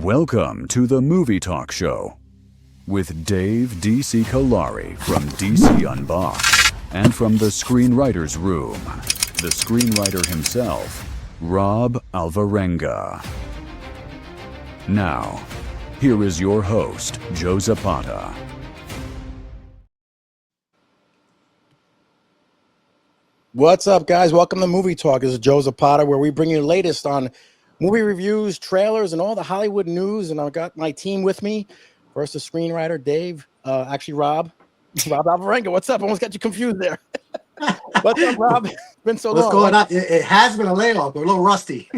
Welcome to the Movie Talk Show with Dave D.C. Callari from DC Unboxed and from the Screenwriter's Room, the screenwriter himself, Rob Alvarenga. Now, here is your host, Joe Zapata. What's up, guys? Welcome to Movie Talk. This is Joe Zapata, where we bring you the latest on movie reviews, trailers, and all the Hollywood news. And I've got my team with me. First, the screenwriter, Dave. Rob Alvarenga. What's up? Almost got you confused there. What's up, Rob? It's been so long. What's going on? It has been a layoff. We're a little rusty.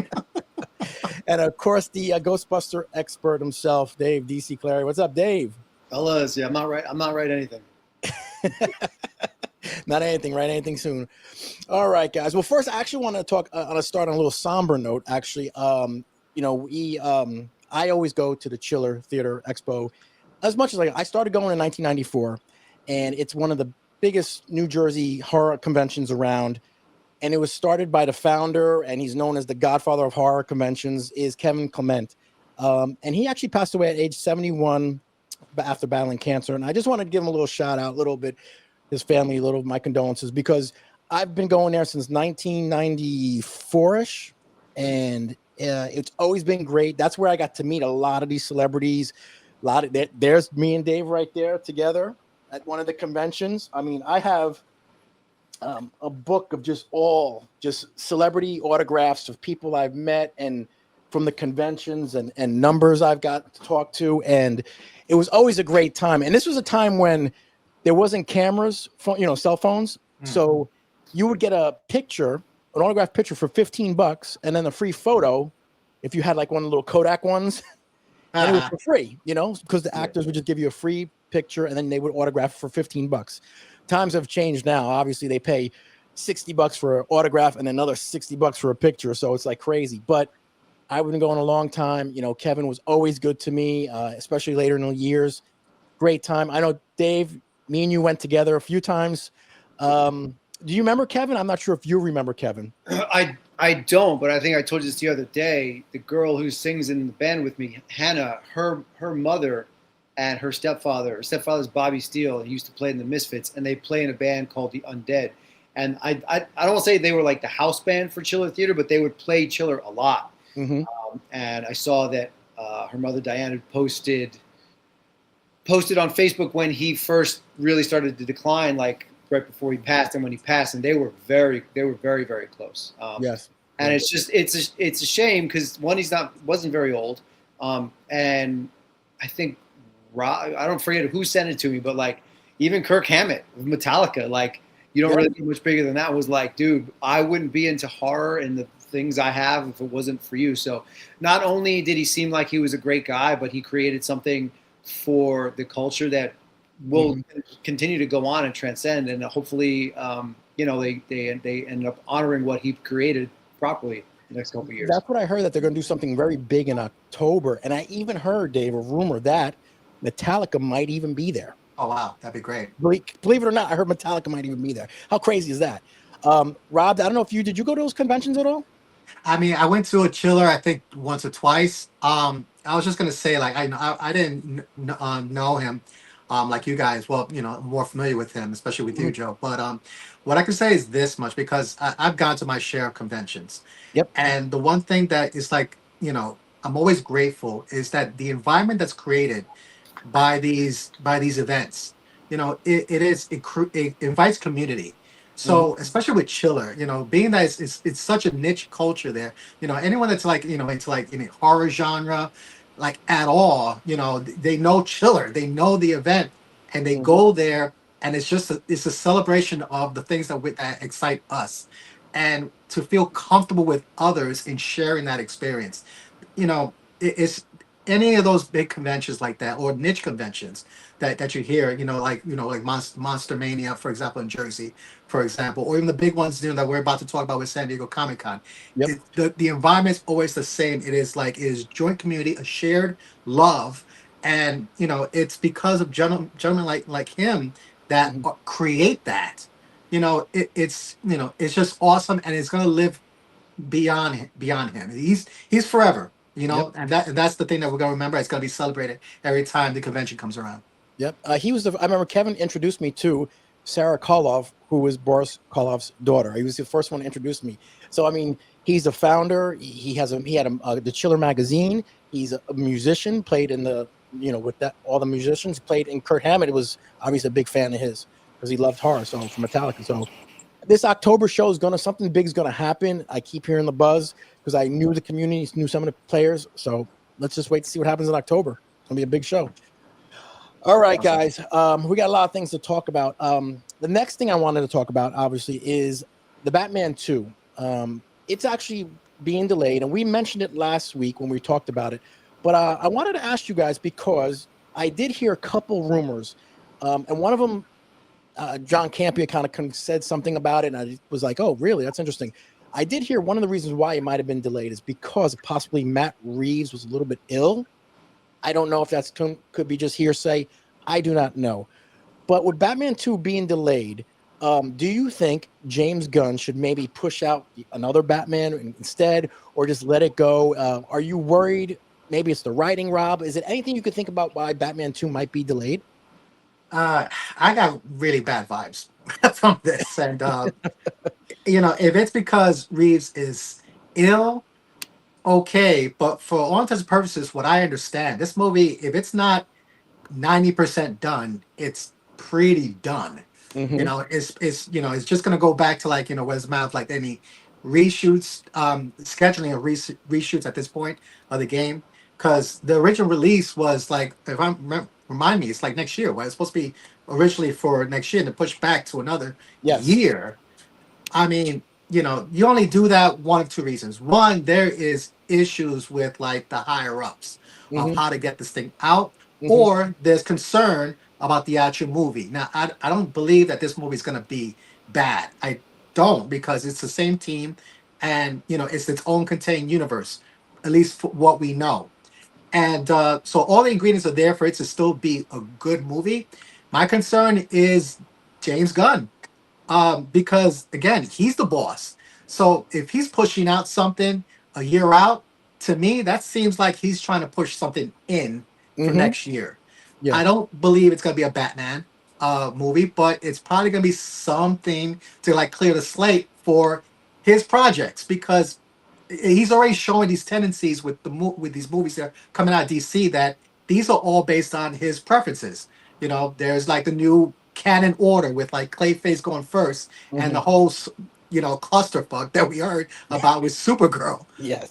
And, of course, the Ghostbuster expert himself, Dave D.C. Callari. What's up, Dave? Fellas, yeah, I'm not right anything. Not anything, right? Anything soon. All right, guys. Well, first, I actually want to talk on a start on a little somber note. Actually, I always go to the Chiller Theatre Expo as much as I started going in 1994, and it's one of the biggest New Jersey horror conventions around. And it was started by the founder, and he's known as the godfather of horror conventions, is Kevin Clement. And he actually passed away at age 71 after battling cancer. And I just wanted to give him a little shout out, a little bit. His family, my condolences, because I've been going there since 1994-ish, and it's always been great. That's where I got to meet a lot of these celebrities. There's me and Dave right there together at one of the conventions. I mean, I have a book of just celebrity autographs of people I've met and from the conventions and numbers I've got to talk to, and it was always a great time. And this was a time when there wasn't cameras, cell phones. Mm-hmm. So you would get a picture, an autographed picture for $15, and then a free photo if you had like one of the little Kodak ones. And it was for free, because the actors would just give you a free picture and then they would autograph for $15. Times have changed now. Obviously, they pay $60 for an autograph and another $60 for a picture. So it's like crazy. But I've been going a long time. Kevin was always good to me, especially later in the years. Great time. I know, Dave, me and you went together a few times. Do you remember Kevin? I'm not sure if you remember Kevin. I don't, but I think I told you this the other day. The girl who sings in the band with me, Hannah, her mother and her stepfather's Bobby Steele. He used to play in the Misfits, and they play in a band called the Undead. And I don't want to say they were like the house band for Chiller Theater, but they would play Chiller a lot. Mm-hmm. And I saw that her mother Diana posted on Facebook when he first really started to decline, like right before he passed and when he passed, and they were very, very close. Yes. And it's a shame because one, wasn't very old. And I think I don't forget who sent it to me, but like even Kirk Hammett of Metallica, like you don't really get much bigger than that, was like, dude, I wouldn't be into horror and the things I have if it wasn't for you. So not only did he seem like he was a great guy, but he created something for the culture that will continue to go on and transcend, and hopefully, they end up honoring what he created properly the next couple of years. That's what I heard, that they're going to do something very big in October, and I even heard, Dave, a rumor that Metallica might even be there. Oh wow, that'd be great. Believe it or not, I heard Metallica might even be there. How crazy is that? Rob, I don't know if did you go to those conventions at all? I mean, I went to a Chiller, I think once or twice. I was just gonna say, like, I didn't know him, like you guys. Well, more familiar with him, especially with you, Joe. But what I can say is this much, because I've gone to my share of conventions. Yep. And the one thing that is like, I'm always grateful is that the environment that's created by these events, it invites community. So especially with Chiller, being that it's such a niche culture there, anyone that's like, into like horror genre, like at all, they know Chiller, they know the event, and they go there, and it's a celebration of the things that excite us, and to feel comfortable with others in sharing that experience. It's any of those big conventions like that, or niche conventions that you hear, like Monster Mania, for example, in Jersey, for example, or even the big ones that we're about to talk about with San Diego Comic-Con. Yep. The environment's always the same. It is joint community, a shared love, and it's because of gentlemen like him that create that. It's just awesome, and it's gonna live beyond him. He's forever. You Yep. know, and that's the thing that we're gonna remember. It's gonna be celebrated every time the convention comes around. Yep. He was I remember Kevin introduced me to Sarah Karloff, who was Boris Karloff's daughter. He was the first one to introduce me. So I mean, he's the founder. He had the Chiller magazine. He's a musician. Played in the with that all the musicians played. And Kurt Hammett was obviously a big fan of his because he loved horror. So from Metallica. So this October show is something big is gonna happen. I keep hearing the buzz because I knew the community, knew some of the players. So let's just wait to see what happens in October. It's gonna be a big show. All right, guys. We got a lot of things to talk about. The next thing I wanted to talk about, obviously, is the Batman 2. It's actually being delayed, and we mentioned it last week when we talked about it. But I wanted to ask you guys because I did hear a couple rumors, and one of them, John Campea kind of said something about it, and I was like, oh, really? That's interesting. I did hear one of the reasons why it might have been delayed is because possibly Matt Reeves was a little bit ill. I don't know if that's could be just hearsay. I do not know. But with Batman 2 being delayed, do you think James Gunn should maybe push out another Batman instead or just let it go? Are you worried? Maybe it's the writing, Rob. Is it anything you could think about why Batman 2 might be delayed? I got really bad vibes from this. And, if it's because Reeves is ill, okay. But for all intents and purposes, what I understand, this movie, if it's not 90% done, it's pretty done. Mm-hmm. It's just gonna go back to like what's the matter of like any reshoots, scheduling of reshoots at this point of the game, because the original release was like, if I remind me, it's like next year. Well, it's supposed to be originally for next year and to push back to another year. I mean, you only do that one of two reasons. One, there is issues with like the higher ups of how to get this thing out, or there's concern about the actual movie. Now, I don't believe that this movie is going to be bad. I don't, because it's the same team and, it's its own contained universe, at least for what we know. And so all the ingredients are there for it to still be a good movie. My concern is James Gunn. Because again, he's the boss. So if he's pushing out something a year out, to me, that seems like he's trying to push something in for next year. Yeah. I don't believe it's going to be a Batman movie, but it's probably going to be something to like clear the slate for his projects, because he's already showing these tendencies with with these movies that are coming out of DC, that these are all based on his preferences. There's like the new canon order with like Clayface going first, and the whole clusterfuck that we heard about with Supergirl. Yes.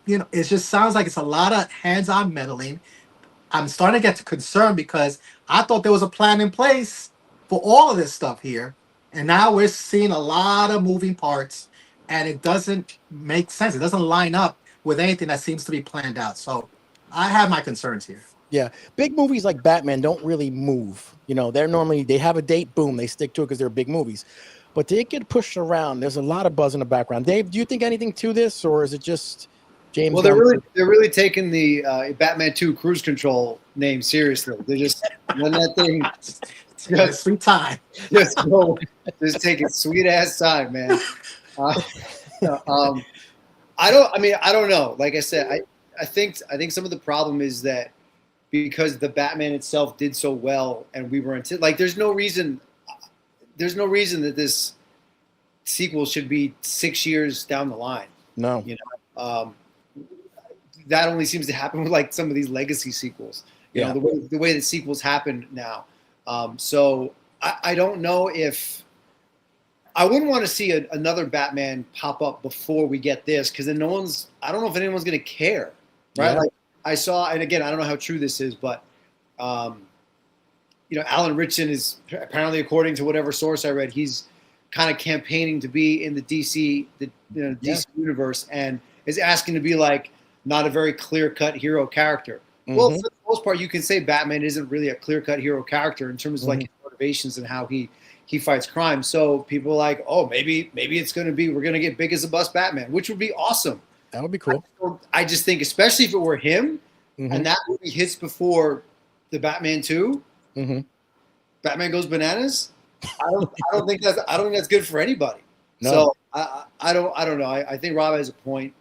It just sounds like it's a lot of hands-on meddling. I'm starting to get concerned because I thought there was a plan in place for all of this stuff here, and now we're seeing a lot of moving parts, and it doesn't make sense. It doesn't line up with anything that seems to be planned out. So I have my concerns here. Yeah, big movies like Batman don't really move. They have a date, boom, they stick to it because they're big movies. But they get pushed around. There's a lot of buzz in the background. Dave, do you think anything to this, or is it just James? Well, they're really taking the Batman 2 Cruise Control name seriously. They're just when that thing just sweet time. Just taking sweet ass time, man. I don't know. Like I said, I think some of the problem is that because the Batman itself did so well, and we were like, there's no reason that this sequel should be 6 years down the line. No, that only seems to happen with like some of these legacy sequels. You know, the way that sequels happen now. So I don't know if I wouldn't want to see another Batman pop up before we get this, because then I don't know if anyone's going to care, right? Yeah. Like I saw, and again, I don't know how true this is, but Alan Ritchson is apparently, according to whatever source I read, he's kind of campaigning to be in the DC universe, and is asking to be like not a very clear-cut hero character. Well, for the most part, you can say Batman isn't really a clear-cut hero character in terms of like his motivations and how he fights crime. So people are like, oh, maybe it's going to be, we're going to get big as a bus Batman, which would be awesome. That would be cool. I just think, especially if it were him, and that movie hits before the Batman 2, Batman Goes Bananas. I don't think that's good for anybody. No. So I don't know. I think Rob has a point.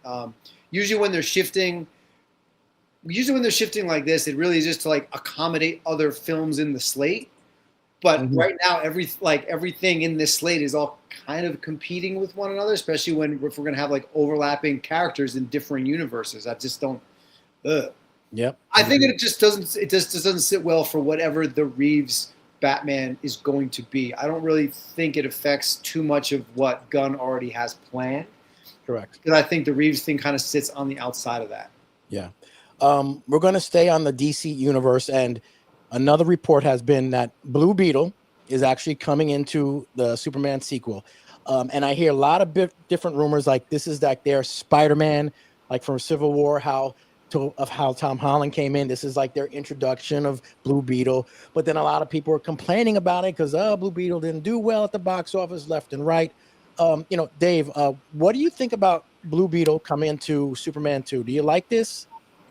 Usually when they're shifting usually when they're shifting like this, it really is just to like accommodate other films in the slate. But right now, everything in this slate is all kind of competing with one another, especially if we're gonna have like overlapping characters in different universes. I just don't. Yep. I think it just doesn't sit well for whatever the Reeves Batman is going to be. I don't really think it affects too much of what Gunn already has planned. Correct. Because I think the Reeves thing kind of sits on the outside of that. Yeah. We're going to stay on the DC universe, and another report has been that Blue Beetle is actually coming into the Superman sequel. And I hear a lot of different rumors, like this is like their Spider-Man, like from Civil War, how Tom Holland came in. This is like their introduction of Blue Beetle. But then a lot of people are complaining about it because Blue Beetle didn't do well at the box office, left and right. Dave, what do you think about Blue Beetle coming into Superman 2? Do you like this?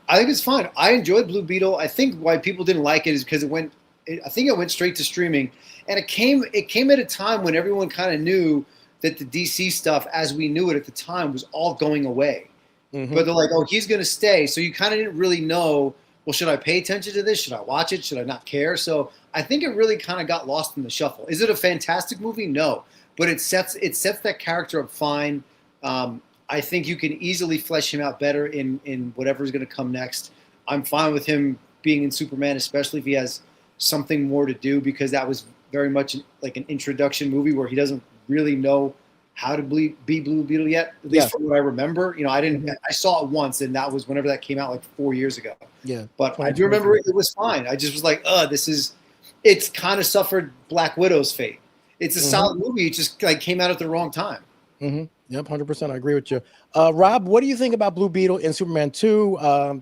I think it's fine. I enjoyed Blue Beetle. I think why people didn't like it is because I think it went straight to streaming, and it came at a time when everyone kind of knew that the DC stuff, as we knew it at the time, was all going away. But they're like, oh, he's going to stay. So you kind of didn't really know, well, should I pay attention to this? Should I watch it? Should I not care? So I think it really kind of got lost in the shuffle. Is it a fantastic movie? No. But it sets that character up fine. I think you can easily flesh him out better in whatever's going to come next. I'm fine with him being in Superman, especially if he has something more to do, because that was very much like an introduction movie where he doesn't really know how to be Blue Beetle yet, at least from what I remember. I saw it once, and that was whenever that came out, like 4 years ago. Yeah. But I do remember it was fine. I just was like, it's kind of suffered Black Widow's fate. It's a solid movie. It just like came out at the wrong time. Yep, 100%. I agree with you. Rob, what do you think about Blue Beetle in Superman 2?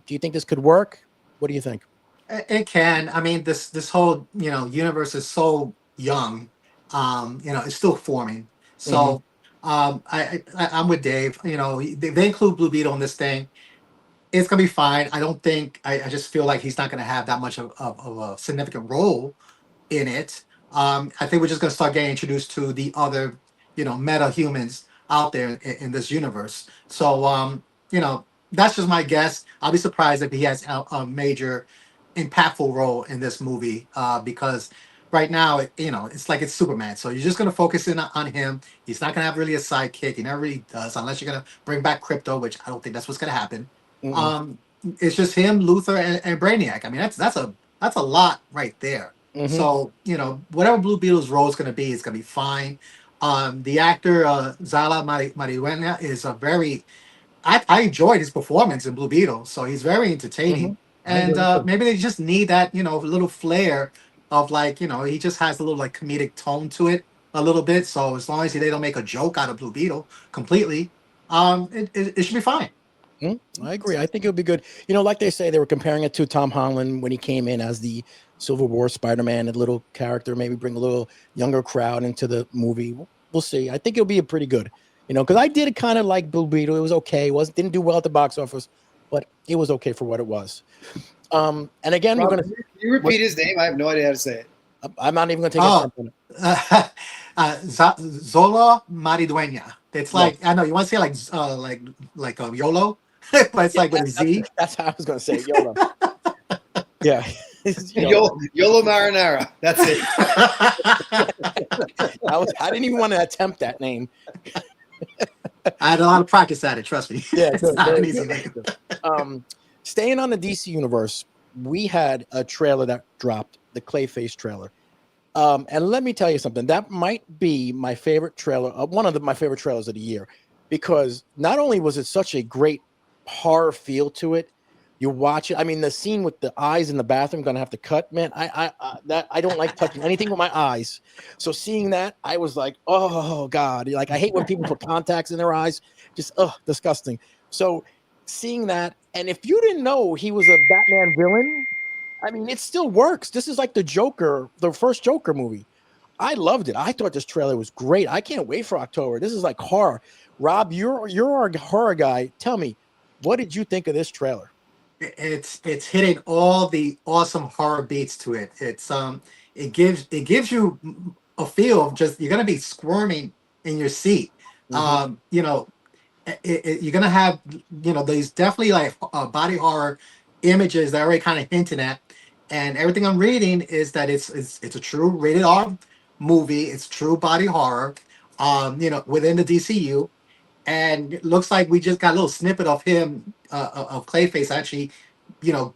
Do you think this could work? What do you think? It can. I mean, this whole universe is so young. It's still forming. So I'm with Dave. They include Blue Beetle in this thing. It's gonna be fine. I don't think. I just feel like he's not gonna have that much of a significant role in it. I think we're just gonna start getting introduced to the other meta humans out there in this universe. So that's just my guess. I'll be surprised if he has a major impactful role in this movie, because right now it's like it's Superman, so you're just going to focus in on him. He's not going to have really a sidekick. He never really does, unless you're going to bring back Crypto, which I don't think that's what's going to happen. It's just him, Luthor, and Brainiac. I mean, that's a lot right there. So whatever Blue Beetle's role is going to be, it's going to be fine. The actor Zala Mariduena is a very I enjoyed his performance in Blue Beetle, so he's very entertaining. And maybe they just need that little flair of he just has a little like comedic tone to it a little bit. So as long as they don't make a joke out of Blue Beetle completely, it should be fine. I agree. I think it would be good. Like they say, they were comparing it to Tom Holland when he came in as the Civil War Spider-Man, a little character, maybe bring a little younger crowd into the movie. We'll see. I think it'll be a pretty good, because I did kind of like Blue Beetle. It was okay. Didn't do well at the box office, but it was okay for what it was. And again, Rob, we're going to... You repeat his name? I have no idea how to say it. I'm not even going to take a step on it. Zola Mariduena. It's like, I know, you want to say like YOLO? But it's like with a Z. That's how I was going to say it, YOLO. Yeah. YOLO Marinara. That's it. I didn't even want to attempt that name. I had a lot of practice at it, trust me. Yeah, staying on the DC universe, we had a trailer that dropped, the Clayface trailer. And let me tell you something. That might be my favorite trailer, one of my favorite trailers of the year, because not only was it such a great horror feel to it, you watch it. I mean, the scene with the eyes in the bathroom, gonna have to cut, man. I don't like touching anything with my eyes. So seeing that, I was like, oh God, like I hate when people put contacts in their eyes. Just disgusting. So seeing that, and if you didn't know he was a Batman villain, I mean, it still works. This is like the Joker, the first Joker movie. I loved it. I thought this trailer was great. I can't wait for October. This is like horror. Rob, you're a horror guy. Tell me, what did you think of this trailer? It's hitting all the awesome horror beats to it. It gives you a feel of just, you're gonna be squirming in your seat. You're gonna have these definitely like body horror images that are already kind of hinting at, and everything I'm reading is that it's a true rated R movie. It's true body horror, within the DCU, and it looks like we just got a little snippet of him, of Clayface actually,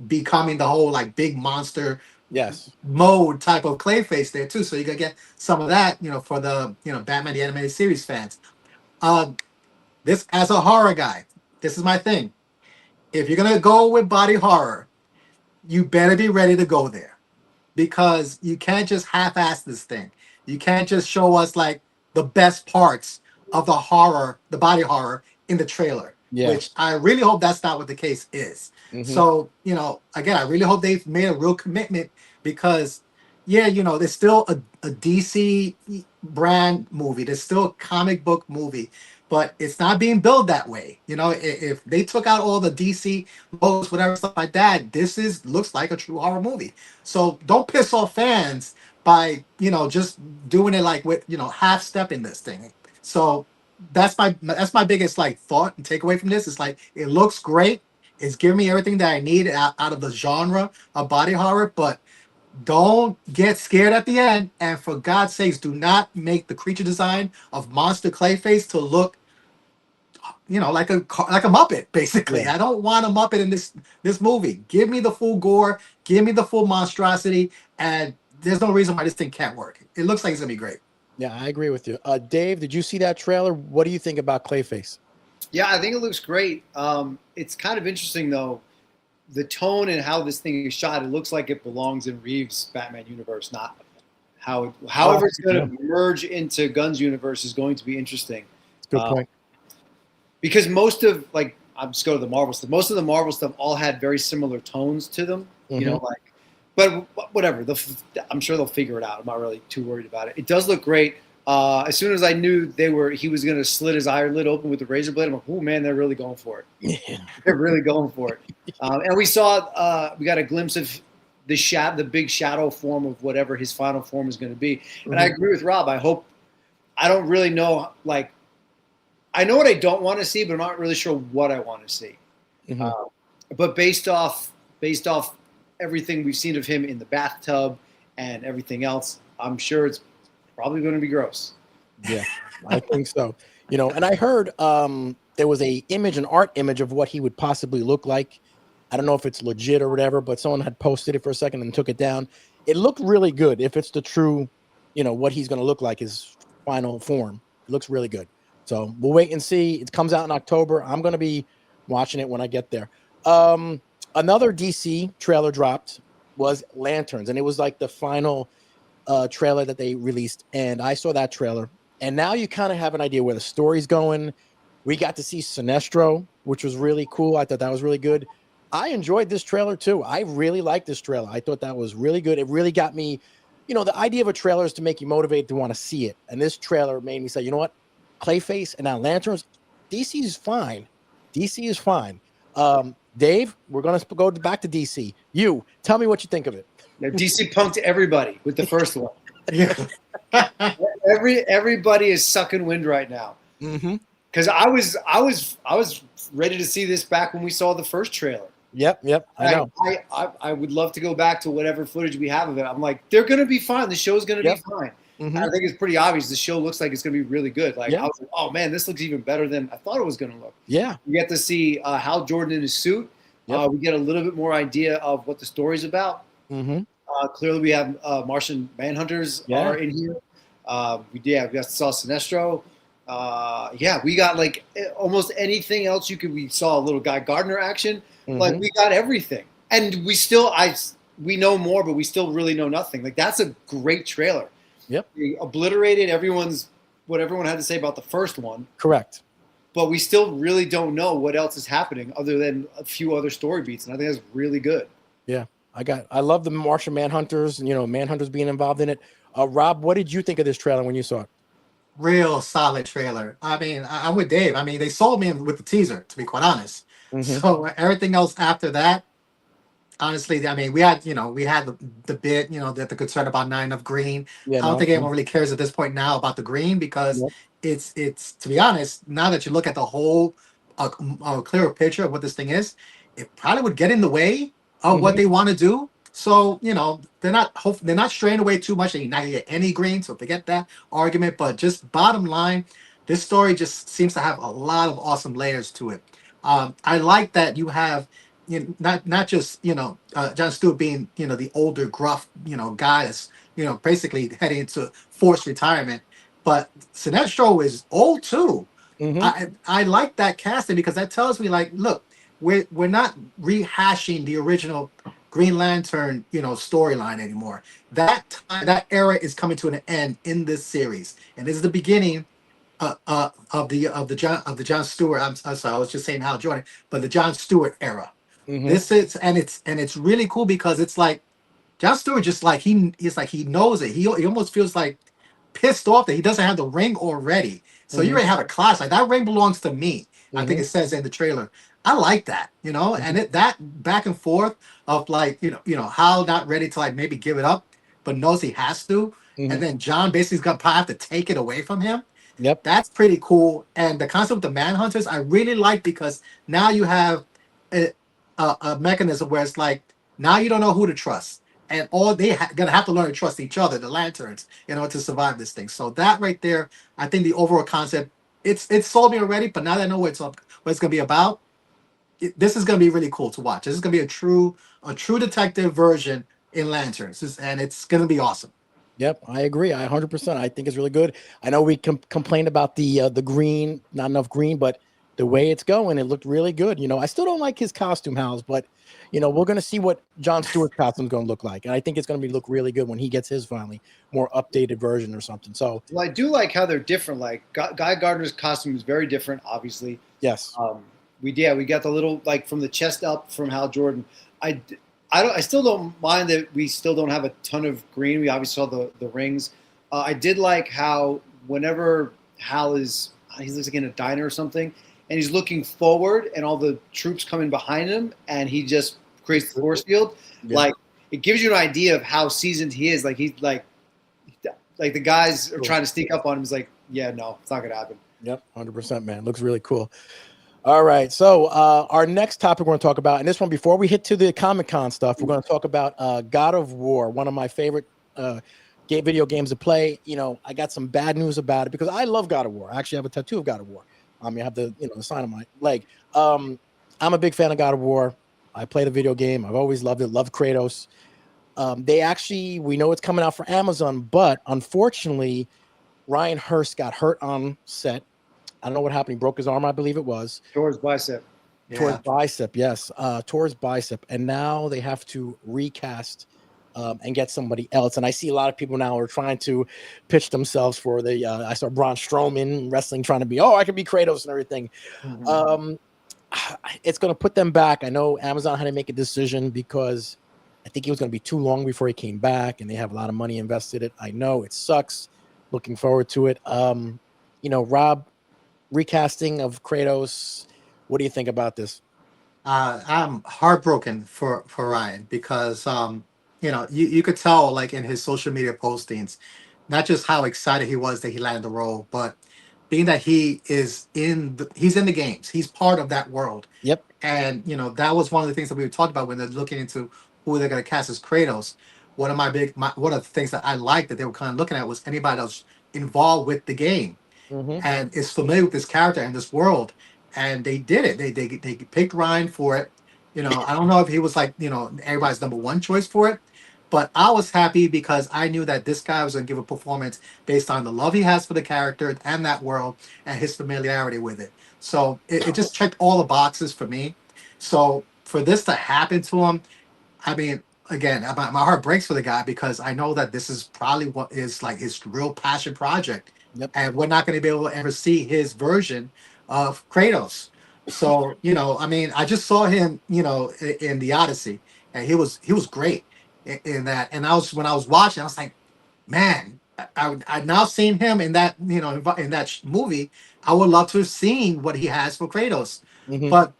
becoming the whole like big monster Yes. mode type of Clayface there too. So you gotta get some of that, for the Batman the Animated Series fans. Um, this as a horror guy, this is my thing. If you're gonna go with body horror, you better be ready to go there, because you can't just half-ass this thing. You can't just show us like the best parts of the body horror in the trailer. Yeah. Which I really hope that's not what the case is. Mhm. So, again, I really hope they've made a real commitment, because, yeah, there's still a DC brand movie. There's still a comic book movie, but it's not being billed that way. If they took out all the DC logos, whatever stuff like that, looks like a true horror movie. So don't piss off fans by, just doing it like with, half stepping this thing. So that's my biggest like thought and takeaway from this. It's like, it looks great. It's giving me everything that I need out of the genre of body horror, but don't get scared at the end. And for God's sakes, do not make the creature design of Monster Clayface to look, like a Muppet, basically. Yeah. I don't want a Muppet in this movie. Give me the full gore, give me the full monstrosity, and there's no reason why this thing can't work. It looks like it's gonna be great. Yeah, I agree with you. Dave, did you see that trailer? What do you think about Clayface? Yeah, I think it looks great. It's kind of interesting though, the tone and how this thing is shot. It looks like it belongs in Reeves' Batman universe, not however it's going to merge into Gunn's universe is going to be interesting. Good point. Because most of I'm just going to the Marvel stuff. Most of the Marvel stuff all had very similar tones to them. Mhm. But whatever. I'm sure they'll figure it out. I'm not really too worried about it. It does look great. As soon as I knew he was going to slit his eyelid open with the razor blade, I'm like, oh man, they're really going for it. Yeah. They're really going for it. And we got a glimpse of the big shadow form of whatever his final form is going to be. And I agree with Rob. I don't really know, I know what I don't want to see, but I'm not really sure what I want to see. Mhm. But based off everything we've seen of him in the bathtub and everything else, I'm sure it's probably going to be gross. Yeah, I think so. And I heard there was an art image of what he would possibly look like. I don't know if it's legit or whatever, but someone had posted it for a second and took it down. It looked really good. If it's the true, what he's going to look like, his final form, it looks really good. So we'll wait and see. It comes out in October. I'm going to be watching it when I get there. Another DC trailer dropped was Lanterns, and it was like the final trailer that they released, and I saw that trailer, and now you kind of have an idea where the story's going. We got to see Sinestro, which was really cool. I thought that was really good. I enjoyed this trailer too. I really liked this trailer. I thought that was really good. It really got me, the idea of a trailer is to make you motivated to want to see it, and this trailer made me say, you know what, Clayface and now Lanterns, DC is fine. DC is fine. Dave, we're going to go back to DC. You tell me what you think of it. Now, DC punked everybody with the first one. Yeah. Everybody is sucking wind right now. Because I was ready to see this back when we saw the first trailer. Yep. I know. I would love to go back to whatever footage we have of it. I'm like, they're going to be fine. The show's going to be fine. Mm-hmm. I think it's pretty obvious. The show looks like it's going to be really good. I was like, oh man, this looks even better than I thought it was going to look. Yeah. We get to see Hal Jordan in his suit. Yep. We get a little bit more idea of what the story's about. Mm-hmm. Clearly, we have Martian Manhunters are in here. We saw Sinestro. We got almost anything else we saw a little Guy Gardner action. Mm-hmm. We got everything, and we know more, but we still really know nothing. That's a great trailer. Yep. We obliterated what everyone had to say about the first one. Correct. But we still really don't know what else is happening other than a few other story beats, and I think that's really good. Yeah, I love the Martian Manhunters, Manhunters being involved in it. Rob, what did you think of this trailer when you saw it? Real solid trailer. I mean, I'm with Dave. I mean, they sold me with the teaser, to be quite honest. Mm-hmm. So everything else after that, honestly, I mean, we had the bit, that the concern about not enough green. Yeah, I don't think anyone really cares at this point now about the green, because it's to be honest, now that you look at the whole clearer picture of what this thing is, it probably would get in the way of what Mhm. they want to do. So they're not straying away too much. They're not gonna get any green, so forget that argument. But just bottom line, this story just seems to have a lot of awesome layers to it. I like that you have not just John Stewart being the older gruff guy that's basically heading into forced retirement, but Sinestro is old too. Mhm. I like that casting because that tells me like, look, we're not rehashing the original Green Lantern, storyline anymore. That era is coming to an end in this series, and this is the beginning of the John Stewart. I'm sorry, I was just saying Hal Jordan, but the John Stewart era. Mhm. This is and it's really cool because it's like John Stewart just like he's like he knows it. He almost feels like pissed off that he doesn't have the ring already. So you Mhm. already have a clash like that ring belongs to me. I think Mhm. it says in the trailer. I like that, Mhm. and that back and forth of like Hal not ready to like maybe give it up, but knows he has to, and Mhm. then John basically's gonna probably have to take it away from him. Yep. That's pretty cool. And the concept of the Manhunters, I really like because now you have a, a mechanism where it's like now you don't know who to trust, and all gonna have to learn to trust each other, the Lanterns, in order to survive this thing. So that right there, I think the overall concept, it's sold me already. But now that I know what it's gonna be about, this is gonna be really cool to watch. This is gonna be a true detective version in Lanterns, and it's gonna be awesome. Yep, I agree. 100%. I think it's really good. I know we complained about the green, not enough green, but the way it's going, it looked really good. I still don't like his costume, House, but we're gonna see what John Stewart's costume's gonna look like, and I think it's gonna look really good when he gets his finally more updated version or something. So Well, I do like how they're different. Like Guy Gardner's costume is very different, obviously. yes, We got the little like from the chest up from Hal Jordan. I I still don't mind that we still don't have a ton of green. We obviously saw the rings. I did like how whenever Hal is he looks like in a diner or something, and he's looking forward, and all the troops coming behind him, and he just creates the force field. yeah, Like it gives you an idea of how seasoned he is. Like he's like the guys are cool. trying to sneak up on him. He's like, yeah, no, it's not gonna happen. Yep, 100%, man. Looks really cool. All right. So our next topic we're going to talk about, and this one before we hit to the Comic-Con stuff, we're going to talk about God of War, one of my favorite video games to play. I got some bad news about it because I love God of War. I actually have a tattoo of God of War. I have the sign on my leg. I'm a big fan of God of War. I play the video game. I've always loved it. Love Kratos. We know it's coming out for Amazon, but unfortunately, Ryan Hurst got hurt on set. I don't know what happened. He broke his arm, I believe it was. Towards bicep. Tore his Yeah. bicep, yes. Tore his bicep. And now they have to recast and get somebody else. And I see a lot of people now are trying to pitch themselves for I saw Braun Strowman wrestling, trying to be, I can be Kratos and everything. Mhm. Um, it's going to put them back. I know Amazon had to make a decision because I think it was going to be too long before he came back, and they have a lot of money invested in it. I know it sucks. Looking forward to it. Rob, recasting of Kratos. What do you think about this? I'm heartbroken for Ryan because you could tell like in his social media postings, not just how excited he was that he landed the role, but being that he's in the games, he's part of that world, Yep. and that was one of the things that we talked about when they're looking into who they're going to cast as Kratos. One of the things that I liked that they were kind of looking at was anybody else involved with the game Mm-hmm. and is familiar with this character and this world. And they did it. They picked Ryan for it. I don't know if he was like everybody's number one choice for it, but I was happy because I knew that this guy was going to give a performance based on the love he has for the character and that world and his familiarity with it. So it just checked all the boxes for me. So for this to happen to him, I mean, again, my heart breaks for the guy because I know that this is probably what is like his real passion project, Yep. and we're not going to be able to ever see his version of Kratos. So I mean, I just saw him, in the Odyssey, and he was great in that. And when I was watching, I was like, man, I now seen him in that in that movie. I would love to have seen what he has for Kratos, Mm-hmm. but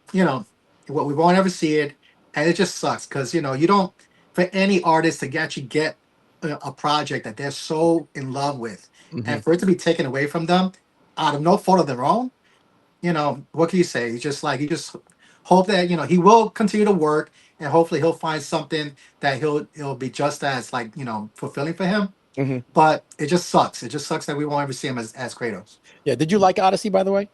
what we won't ever see it, and it just sucks because you don't for any artist to actually get a project that they're so in love with, Mm-hmm. and for it to be taken away from them out of no fault of their own. What can you say? You just hope that he will continue to work and hopefully he'll find something that he'll be just as like fulfilling for him. Mhm. But it just sucks. It just sucks that we won't ever see him as Kratos. Yeah. Did you like Odyssey, by the way?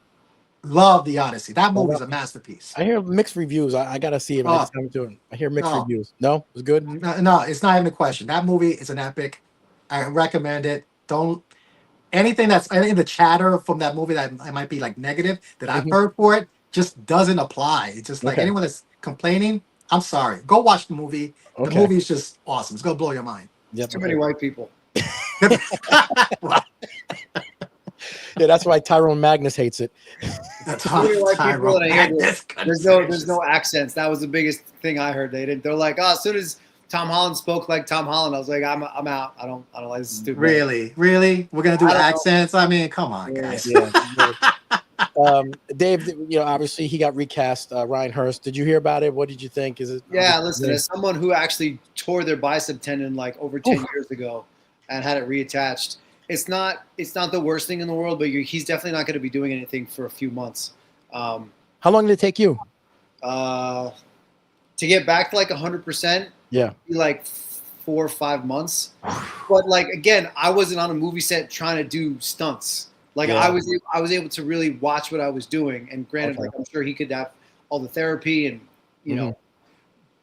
Love the Odyssey. That Oh, movie's a masterpiece. I hear mixed reviews. I gotta see it. I Oh just haven't done it. I hear mixed no, reviews. No, it was good. no, it's not even a question. That movie is an epic. I recommend it. Don't anything that's in the chatter from that movie that I might be like negative that I've Mhm. heard for it just doesn't apply. It's just like Okay. anyone that's complaining, I'm sorry. Go watch the movie. The Okay. movie is just awesome. It's gonna blow your mind. Yep. Too many white people. Yeah, that's why Tyrone Magnus hates it. That's Too many white people, and I hear Magnus there's no accents. That was the biggest thing I heard. They're like, oh, as soon as Tom Holland spoke like Tom Holland, I was like, I'm out. I don't like this. Is stupid. Really? We're gonna do I don't know. accents? I mean, come on, Yeah. guys. Yeah. Dave, obviously he got recast. Ryan Hurst. Did you hear about it? What did you think? Is it? Yeah, listen, as someone who actually tore their bicep tendon like over 10 years ago and had it reattached, it's not the worst thing in the world, but he's definitely not going to be doing anything for a few months. How long did it take you? To get back to like 100%, Yeah. be like 4 or 5 months. But like again, I wasn't on a movie set trying to do stunts. Like Yeah. I was able to really watch what I was doing. And granted, Okay. like I'm sure he could have all the therapy and you know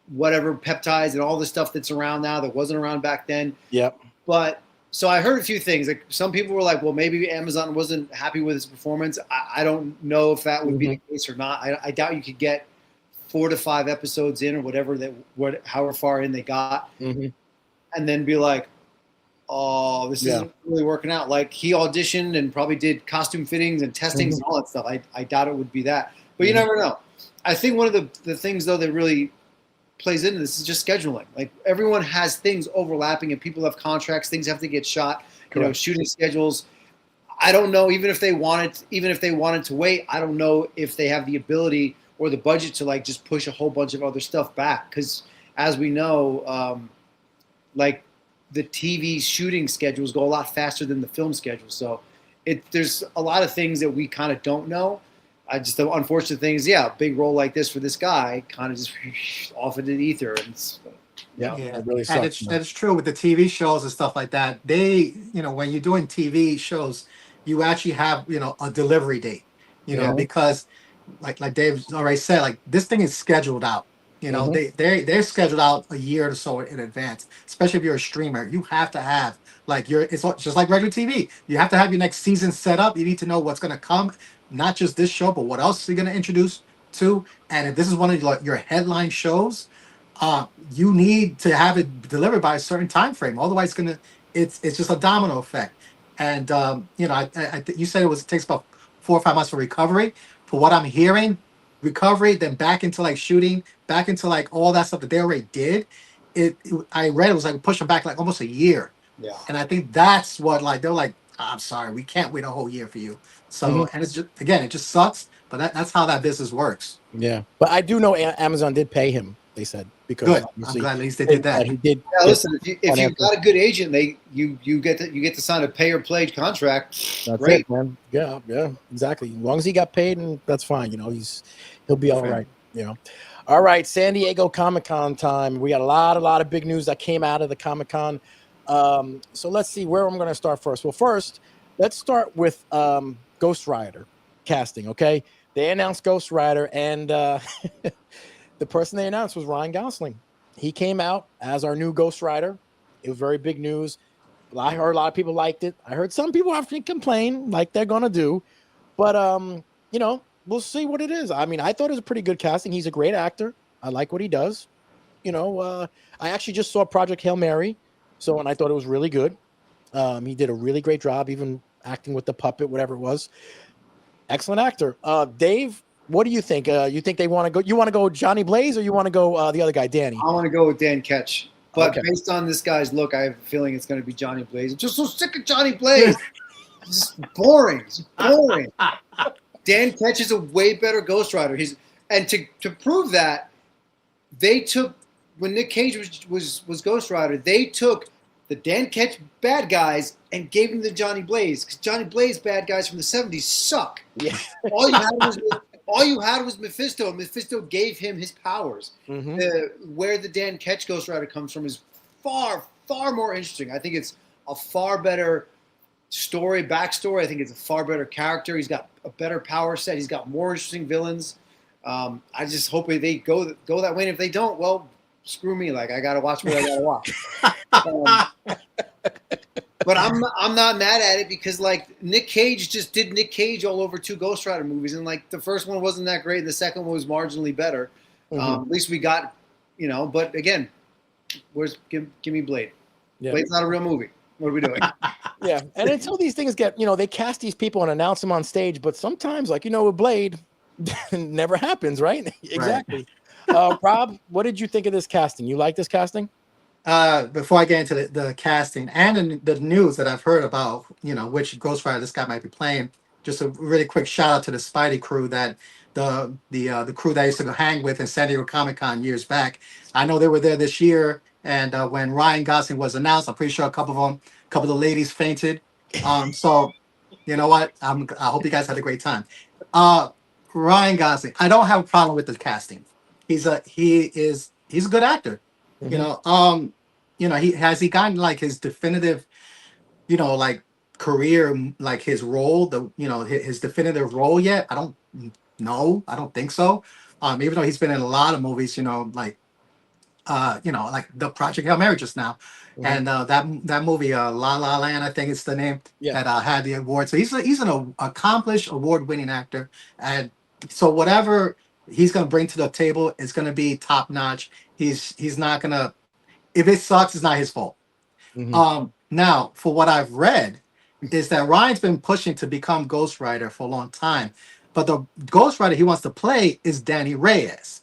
whatever peptides and all the stuff that's around now that wasn't around back then. Yep. But so I heard a few things. Like some people were like, well, maybe Amazon wasn't happy with his performance. I don't know if that would be the case or not. I doubt you could get 4 to 5 episodes in or whatever however far in they got, and then be like, oh, this isn't really working out. Like he auditioned and probably did costume fittings and testings and all that stuff. I doubt it would be that, but you never know. I think one of the things though that really plays into this is just scheduling. Like everyone has things overlapping and people have contracts, things have to get shot, shooting schedules. I don't know, even if they wanted to wait, I don't know if they have the ability or the budget to like just push a whole bunch of other stuff back. Cause as we know, like the TV shooting schedules go a lot faster than the film schedule. So there's a lot of things that we kind of don't know. The unfortunate thing is, a big role like this for this guy kind of just off into the ether. And it really sucks. And it's true with the TV shows and stuff like that. They, when you're doing TV shows, you actually have, a delivery date, because like Dave already said, like this thing is scheduled out. They're scheduled out a year or so in advance. Especially if you're a streamer, you have to have it's just like regular TV. You have to have your next season set up. You need to know what's going to come, not just this show, but what else you're going to introduce to. And if this is one of your headline shows, you need to have it delivered by a certain time frame. Otherwise, it's just a domino effect. And you said it takes about 4 or 5 months for recovery. For what I'm hearing, recovery, then back into like shooting, back into like all that stuff that they already did. I read it was like pushing back like almost a year. Yeah. And I think that's what they're like, I'm sorry, we can't wait a whole year for you. So and it's just it just sucks, but that's how that business works. Yeah, but I do know Amazon did pay him. They said because good. I'm glad at least they did that. He did. Yeah, listen, if you've got a good agent, you get to sign a pay or play contract. That's Great. it, man. Yeah, exactly. As long as he got paid, and that's fine. He'll be all right. All right, San Diego Comic-Con time. We got a lot of big news that came out of the Comic-Con. So let's see where I'm going to start first. Well, first, let's start with Ghost Rider casting. Okay, they announced Ghost Rider, and the person they announced was Ryan Gosling. He came out as our new Ghost Rider. It was very big news. I heard a lot of people liked it. I heard some people have to complain, like they're gonna do, but we'll see what it is. I mean, I thought it was a pretty good casting. He's a great actor. I like what he does. I actually just saw Project Hail Mary, and I thought it was really good. He did a really great job, even acting with the puppet, whatever it was. Excellent actor. Dave, what do you think? You think they want to go? You want to go Johnny Blaze, or you want to go the other guy, Danny? I want to go with Dan Ketch. But Okay. based on this guy's look, I have a feeling it's going to be Johnny Blaze. I'm just so sick of Johnny Blaze. It's just boring. It's boring. Dan Ketch is a way better Ghost Rider. And to prove that, they took when Nick Cage was Ghost Rider, they took the Dan Ketch bad guys and gave them to Johnny Blaze, because Johnny Blaze bad guys from the 70s suck. Yeah. All you had was all you had was Mephisto, and Mephisto gave him his powers. Where the Dan Ketch Ghost Rider comes from is far, far more interesting. I think it's a far better backstory. I think it's a far better character. He's got a better power set. He's got more interesting villains. I just hope they go that way. And if they don't, well, screw me. Like, I gotta watch what I gotta watch. But I'm not mad at it because, like, Nick Cage just did Nick Cage all over 2 Ghost Rider movies, and like the first one wasn't that great, and the second one was marginally better. At least we got, But again, give me Blade. Yeah. Blade's not a real movie. What are we doing? Yeah, and until these things get, they cast these people and announce them on stage, but sometimes, like, with Blade, it never happens, right? Exactly. Rob, what did you think of this casting? You like this casting? Before I get into the casting and the news that I've heard about, which Ghost Rider this guy might be playing, just a really quick shout out to the Spidey crew, that the crew that I used to hang with in San Diego Comic-Con years back. I know they were there this year, and when Ryan Gosling was announced, I'm pretty sure a couple of the ladies fainted. So you know what? I hope you guys had a great time. Ryan Gosling, I don't have a problem with the casting. He's a good actor. He gotten like his definitive, like career, like his role, his definitive role yet? I don't know. I don't think so. Even though he's been in a lot of movies, like the Project Hail Mary just now, and that movie, La La Land, I think it's the name, that had the award. So he's an accomplished, award-winning actor, and so whatever he's gonna bring to the table is gonna be top notch. He's not gonna. If it sucks, it's not his fault. Now, for what I've read, is that Ryan's been pushing to become Ghost Rider for a long time, but the Ghost Rider he wants to play is Danny Reyes.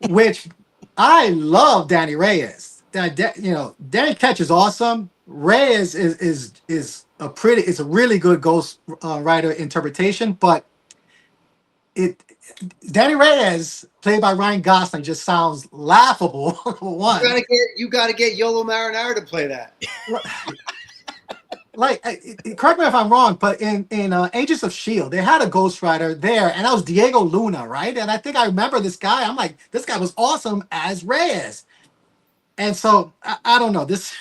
Which I love Danny Reyes. Danny Ketch is awesome. Reyes is a really good Ghost Rider interpretation, but Danny Reyes, played by Ryan Gosling, just sounds laughable. One, you gotta get Yolo Marinara to play that. Like, correct me if I'm wrong, but in Agents of S.H.I.E.L.D., they had a Ghost Rider there, and that was Diego Luna, right? And I think I remember this guy. I'm like, this guy was awesome as Reyes. And so, I don't know. This,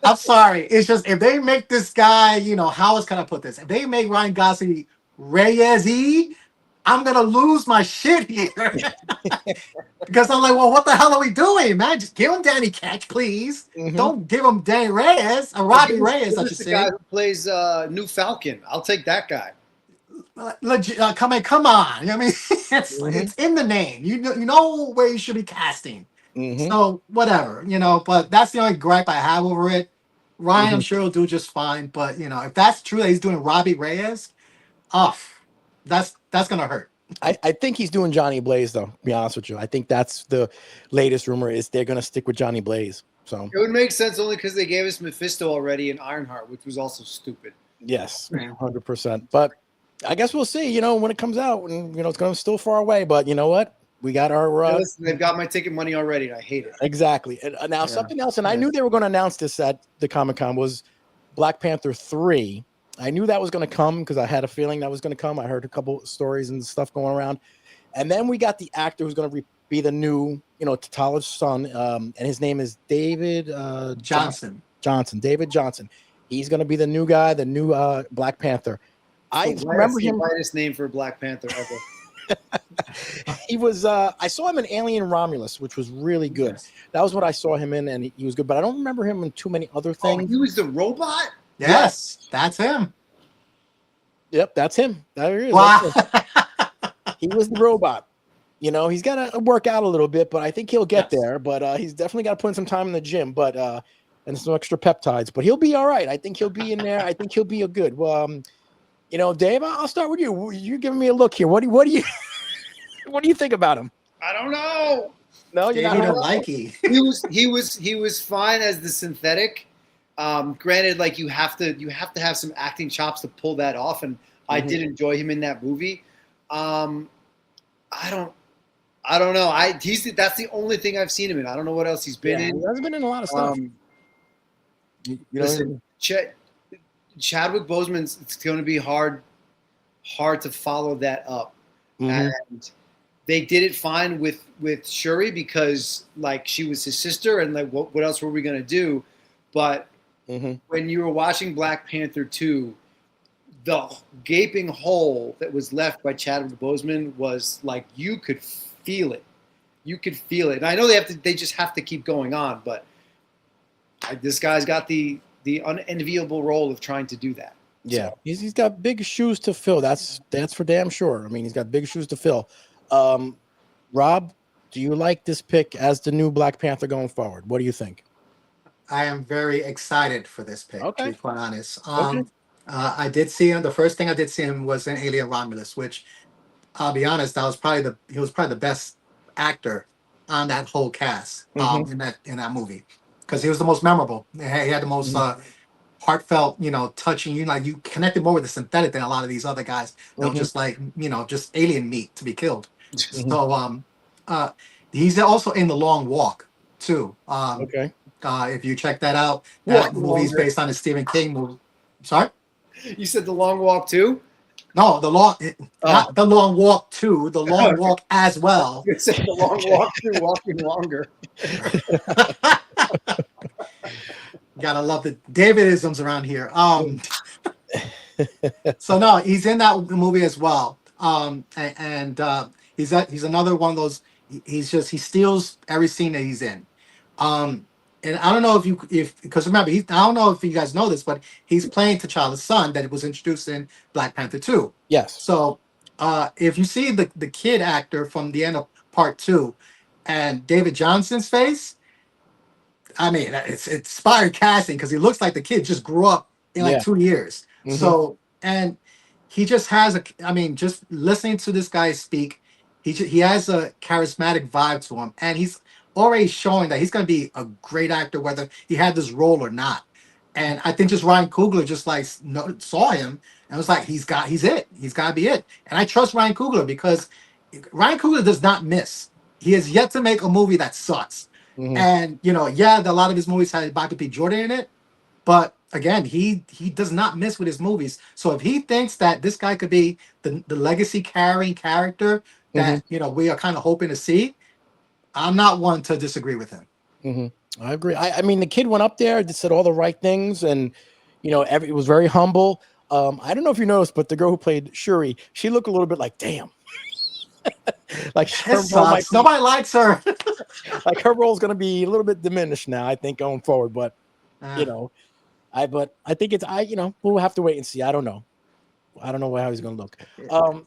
I'm sorry. It's just, if they make this guy, how else can I put this? If they make Ryan Gosling Reyes-y, I'm going to lose my shit here. Because I'm like, well, what the hell are we doing, man? Just give him Danny Ketch, please. Don't give him Danny Reyes, or Robbie Reyes, I should say. The guy who plays New Falcon. I'll take that guy. Come on. I mean, it's in the name. You know where you should be casting. So whatever, but that's the only gripe I have over it. Ryan, I'm sure he'll do just fine. But if that's true that he's doing Robbie Reyes, that's gonna hurt. I think he's doing Johnny Blaze, though, to be honest with you. I think that's the latest rumor, is they're going to stick with Johnny Blaze. So it would make sense only because they gave us Mephisto already in Ironheart, which was also stupid. Yes, 100%. But I guess we'll see, when it comes out. And, it's going to still far away. But you know what? We got our... listen, they've got my ticket money already, and I hate it. Exactly. And now something else, and I knew they were going to announce this at the Comic-Con, was Black Panther 3. I knew that was going to come because I had a feeling that was going to come. I heard a couple stories and stuff going around. And then we got the actor who's going to be the new, T'Challa's son. And his name is David Johnson. David Johnson. He's going to be the new guy, the new Black Panther. I remember him. The lightest name for Black Panther ever. He was, I saw him in Alien Romulus, which was really good. Yes. That was what I saw him in, and he was good. But I don't remember him in too many other things. Oh, he was the robot? Yes, that's him. Yep, that's him. There he is. Wow. He was the robot. He's got to work out a little bit, but I think he'll get there. But he's definitely got to put in some time in the gym, but and some extra peptides. But he'll be all right. I think he'll be in there. I think he'll be a good. Well, Dave, I'll start with you. You're giving me a look here. What do you what do you think about him? I don't know. No, you're not like he was fine as the synthetic. Granted, like you have to have some acting chops to pull that off, and I did enjoy him in that movie. I don't know. That's the only thing I've seen him in. I don't know what else he's been in. He hasn't been in a lot of stuff. Listen, Chadwick Boseman's, it's going to be hard to follow that up. Mhm. And they did it fine with Shuri because like she was his sister, and like what else were we going to do? But Mhm. when you were watching Black Panther 2, the gaping hole that was left by Chadwick Boseman was like you could feel it. You could feel it. And I know they just have to keep going on, but this guy's got the unenviable role of trying to do that. Yeah, So, he's got big shoes to fill. That's for damn sure. I mean, he's got big shoes to fill. Rob, do you like this pick as the new Black Panther going forward? What do you think? I am very excited for this pick, to Okay. be quite honest. Okay. I did see him. The first thing I did see him was in Alien Romulus, which I'll be honest, he was probably the best actor on that whole cast Mhm. in that movie because he was the most memorable. He had the most heartfelt, touching. Like you connected more with the synthetic than a lot of these other guys that were Mhm. just like just alien meat to be killed. Mhm. So he's also in The Long Walk too. Okay. If you check that out, that Walking movie's Longer. based on a Stephen King movie. Sorry. You said The Long Walk too? No, not The Long Walk 2, The Long Walk as well. You said The Long Walk too, Walking Longer. Gotta love the Davidisms around here. So no, he's in that movie as well. He's another one of those. He steals every scene that he's in. And I don't know because remember I don't know if you guys know this, but he's playing T'Challa's son that was introduced in Black Panther 2. Yes. So if you see the kid actor from the end of part 2 and David Johnson's face, I mean, it's inspired casting because he looks like the kid just grew up in like 2 years. Mhm. So, and he just has just listening to this guy speak, he has a charismatic vibe to him, and he's already showing that he's going to be a great actor, whether he had this role or not. And I think just Ryan Coogler just like saw him and was like, he's got to be it. And I trust Ryan Coogler because Ryan Coogler does not miss. He has yet to make a movie that sucks. Mhm. And a lot of his movies had Michael B. Jordan in it, but again, he does not miss with his movies. So if he thinks that this guy could be the legacy carrying character that we are kind of hoping to see, I'm not one to disagree with him. Mhm. I agree. I mean, the kid went up there, said all the right things, and it was very humble. I don't know if you noticed, but the girl who played Shuri, she looked a little bit like, damn. Like her role Nobody likes her. like her role is going to be a little bit diminished now, I think, going forward. But I think we'll have to wait and see. I don't know how he's going to look.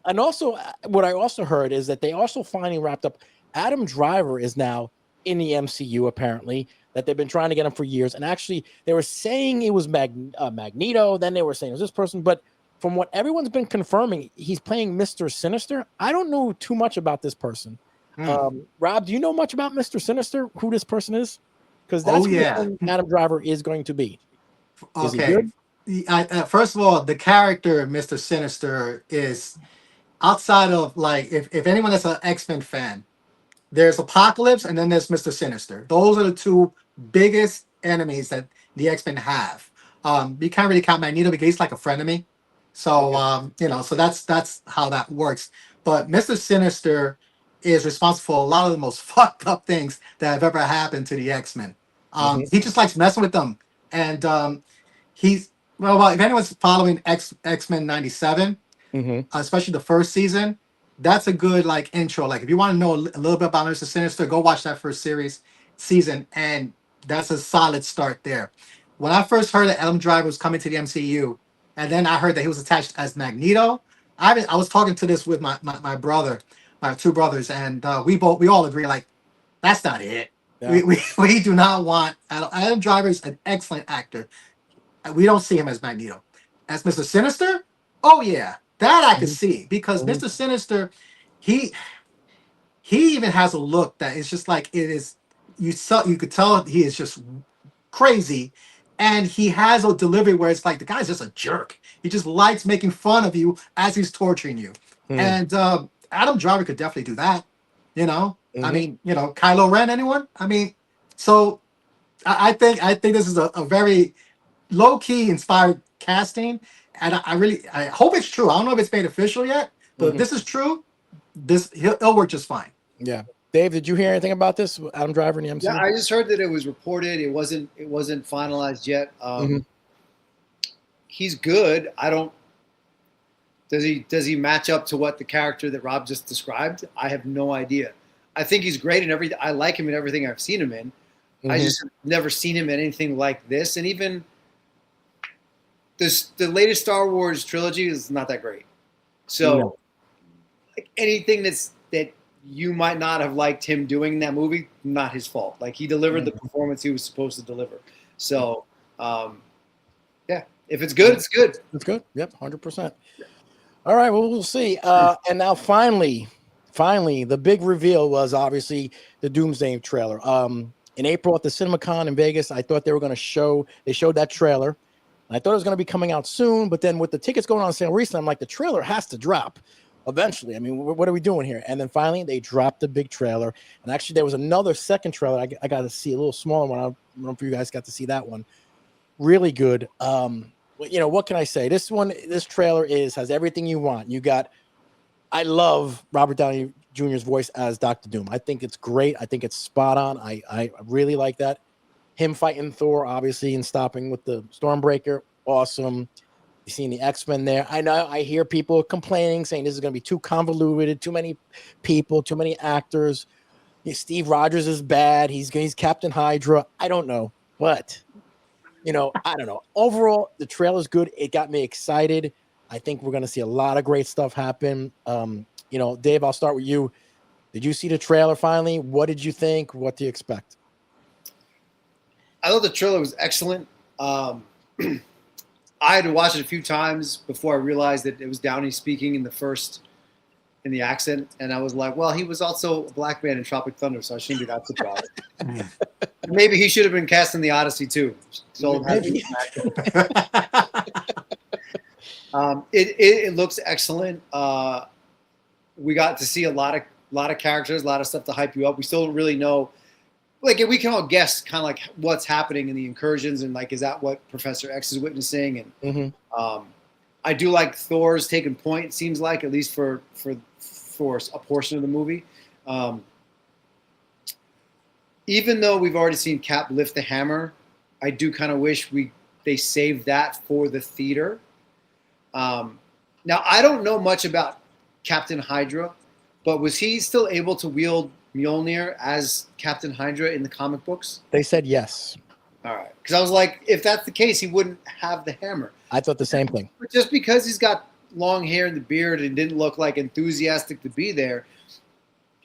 And also, what I also heard is that they also finally wrapped up. Adam Driver is now in the MCU, apparently, that they've been trying to get him for years. And actually, they were saying it was Magneto. Then they were saying it was this person. But from what everyone's been confirming, he's playing Mr. Sinister. I don't know too much about this person. Rob, do you know much about Mr. Sinister, who this person is? Because that's who Adam Driver is going to be. Is he good? First of all, the character Mr. Sinister is outside of like if anyone that's an X-Men fan, there's Apocalypse and then there's Mr. Sinister. Those are the two biggest enemies that the X-Men have. You can't really count Magneto because he's like a frenemy. So so that's how that works. But Mr. Sinister is responsible for a lot of the most fucked up things that have ever happened to the X-Men. He just likes messing with them. And he's well, if anyone's following X-Men 97, especially the first season, that's a good like intro. Like if you want to know a little bit about Mr. Sinister, go watch that first season, and that's a solid start there. When I first heard that Adam Driver was coming to the MCU, and then I heard that he was attached as Magneto, I was talking to this with my brother, my two brothers, and we all agree like that's not it. Yeah. We do not want Adam Driver is an excellent actor. We don't see him as Magneto. As Mr. Sinister, oh yeah, that I could see because Mr. Sinister, he even has a look that is just like it is. You could tell he is just crazy, and he has a delivery where it's like the guy's just a jerk. He just likes making fun of you as he's torturing you. And Adam Driver could definitely do that. I mean, Kylo Ren, anyone? I mean, so I think this is a very low key inspired casting, and I hope it's true. I don't know if it's made official yet, but if this is true, he'll work just fine. Yeah. Dave, did you hear anything about this? Adam Driver in the MCU? Yeah, I just heard that it was reported. It wasn't finalized yet. He's good. I don't. Does he match up to what the character that Rob just described? I have no idea. I think he's great in everything. I like him in everything I've seen him in. I just have never seen him in anything like this. And even the latest Star Wars trilogy is not that great. So like anything that you might not have liked him doing in that movie, not his fault. Like he delivered the performance he was supposed to deliver. So yeah, if it's good, it's good. It's good. Yep, 100%. All right, well, we'll see. And now finally, the big reveal was obviously the Doomsday trailer. In April at the CinemaCon in Vegas, I thought they showed that trailer. I thought it was going to be coming out soon, but then with the tickets going on sale recently, I'm like, the trailer has to drop eventually. I mean, what are we doing here? And then finally, they dropped the big trailer. And actually, there was another second trailer I got to see, a little smaller one. I don't know if you guys got to see that one. Really good. What can I say? This trailer has everything you want. I love Robert Downey Jr.'s voice as Dr. Doom. I think it's great. I think it's spot on. I really like that. Him fighting Thor, obviously, and stopping with the Stormbreaker. Awesome. You've seen the X-Men there. I know I hear people complaining, saying this is going to be too convoluted, too many people, too many actors. Steve Rogers is bad. He's Captain Hydra. I don't know. But, I don't know. Overall, the trailer's good. It got me excited. I think we're going to see a lot of great stuff happen. Dave, I'll start with you. Did you see the trailer finally? What did you think? What do you expect? I thought the trailer was excellent. I had to watch it a few times before I realized that it was Downey speaking in the accent. And I was like, well, he was also a black man in Tropic Thunder, so I shouldn't be that surprised. Maybe he should have been cast in the Odyssey too. So it looks excellent. We got to see a lot of characters, a lot of stuff to hype you up. We still don't really know. Like we can all guess kind of like what's happening in the incursions and like, is that what Professor X is witnessing? And I do like Thor's taking point. It seems like, at least for a portion of the movie. Even though we've already seen Cap lift the hammer, I do kind of wish they saved that for the theater. Now I don't know much about Captain Hydra, but was he still able to wield Mjolnir as Captain Hydra in the comic books? They said yes. All right. Because I was like, if that's the case, he wouldn't have the hammer. I thought the same thing. But just because he's got long hair and the beard and didn't look like enthusiastic to be there,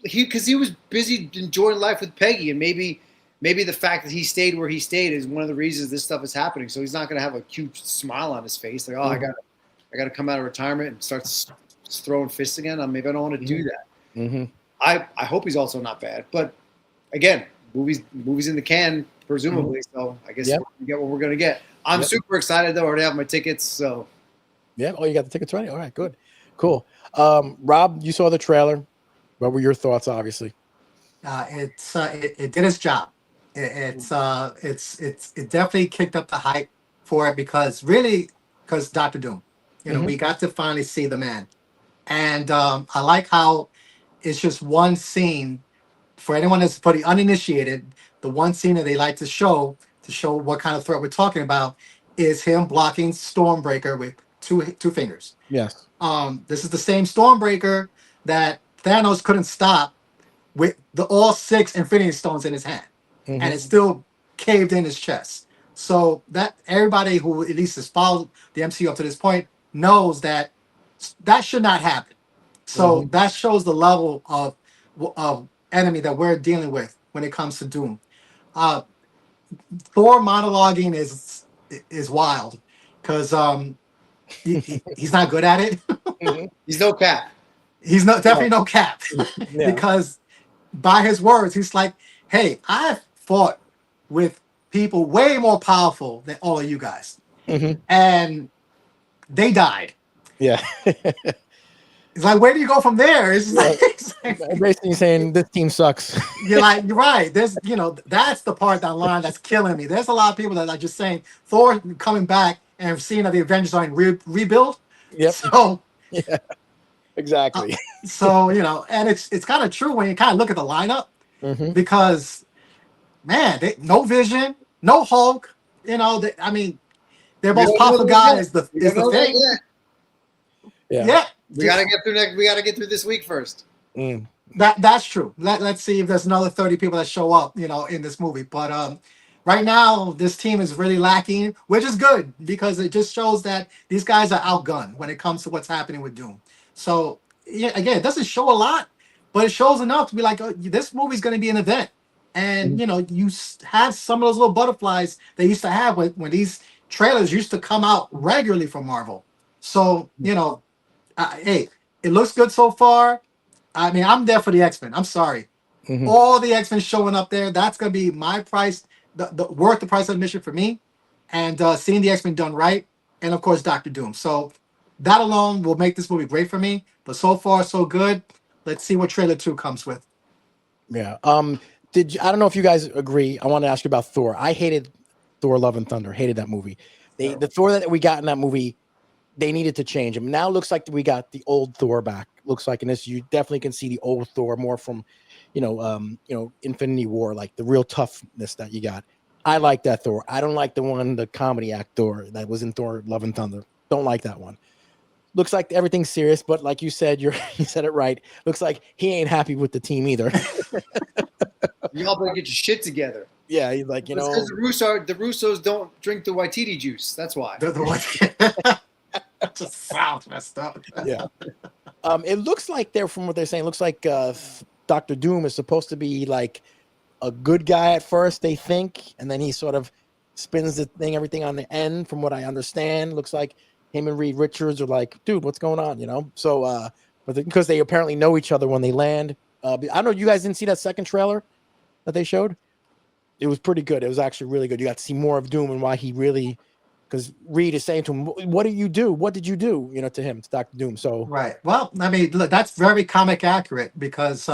because he was busy enjoying life with Peggy, and maybe the fact that he stayed where he stayed is one of the reasons this stuff is happening. So he's not going to have a cute smile on his face. Like, I got to come out of retirement and start throwing fists again. Maybe I don't want to do that. Mm-hmm. I hope he's also not bad, but again, movies in the can, presumably. So I guess we're gonna get what we're gonna get. I'm super excited though. I already have my tickets, so yeah. Oh, you got the tickets ready? All right, good, cool. Rob, you saw the trailer. What were your thoughts? Obviously, it did its job. It definitely kicked up the hype for it because Dr. Doom. We got to finally see the man, and I like how. It's just one scene for anyone that's for the uninitiated. The one scene that they like to show what kind of threat we're talking about is him blocking Stormbreaker with two fingers. Yes. This is the same Stormbreaker that Thanos couldn't stop with all 6 Infinity Stones in his hand, and it still caved in his chest. So that everybody who at least has followed the MCU up to this point knows that should not happen. So that shows the level of enemy that we're dealing with when it comes to Doom. Thor monologuing is wild because he's not good at it. He's no Cap. He's definitely no Cap because by his words, he's like, "Hey, I've fought with people way more powerful than all of you guys, and they died." Yeah. It's like, where do you go from there? It's Yeah. like, it's like Basically saying this team sucks. you're like, you're right. There's, that's the part that line that's killing me. There's a lot of people that are just saying Thor coming back and seeing that the Avengers are in rebuild. Yep. So, Yeah. uh, Exactly. and it's kind of true when you kind of look at the lineup Hmm. because, man, no Vision, no Hulk. I mean, their We most don't know powerful that guy yet. is the We is don't the know that Thing. yet. Yeah. Yeah, We gotta get through next. We gotta get through this week first. Mm. that's true. Let's see if there's another 30 people that show up, in this movie. But right now this team is really lacking, which is good because it just shows that these guys are outgunned when it comes to what's happening with Doom. So yeah, again, it doesn't show a lot, but it shows enough to be like, oh, this movie's going to be an event. And you have some of those little butterflies they used to have when these trailers used to come out regularly from Marvel. So hey, it looks good so far. I mean, I'm there for the X-Men. I'm sorry. Hmm. All the X-Men showing up there, that's gonna be my price, the worth the price of admission for me. And seeing the X-Men done right, and of course Doctor Doom. So that alone will make this movie great for me. But so far, so good. Let's see what trailer 2 comes with. Yeah. I don't know if you guys agree. I want to ask you about Thor. I hated Thor: Love and Thunder. Hated that movie. The Thor that we got in that movie, they needed to change him. Now it looks like we got the old Thor back. Looks like in this, you definitely can see the old Thor more from, Infinity War, like the real toughness that you got. I like that Thor. I don't like the comedy act Thor that was in Thor: Love and Thunder. Don't like that one. Looks like everything's serious, but like you said, you said it right. Looks like he ain't happy with the team either. Y'all better get your shit together. Yeah, he's like, It's because the Russos don't drink the Waititi juice. That's why. The one that just sounds messed up. yeah. It looks like from what they're saying, looks like Doctor Doom is supposed to be like a good guy at first, they think, and then he sort of spins everything on the end. From what I understand, looks like him and Reed Richards are like, dude, what's going on? So, but because they apparently know each other when they land. I don't know. You guys didn't see that second trailer that they showed? It was pretty good. It was actually really good. You got to see more of Doom and why he really, because Reed is saying to him, "What did you do? What did you do?" To him, to Doctor Doom. So Right. Well, I mean, look, that's very comic accurate because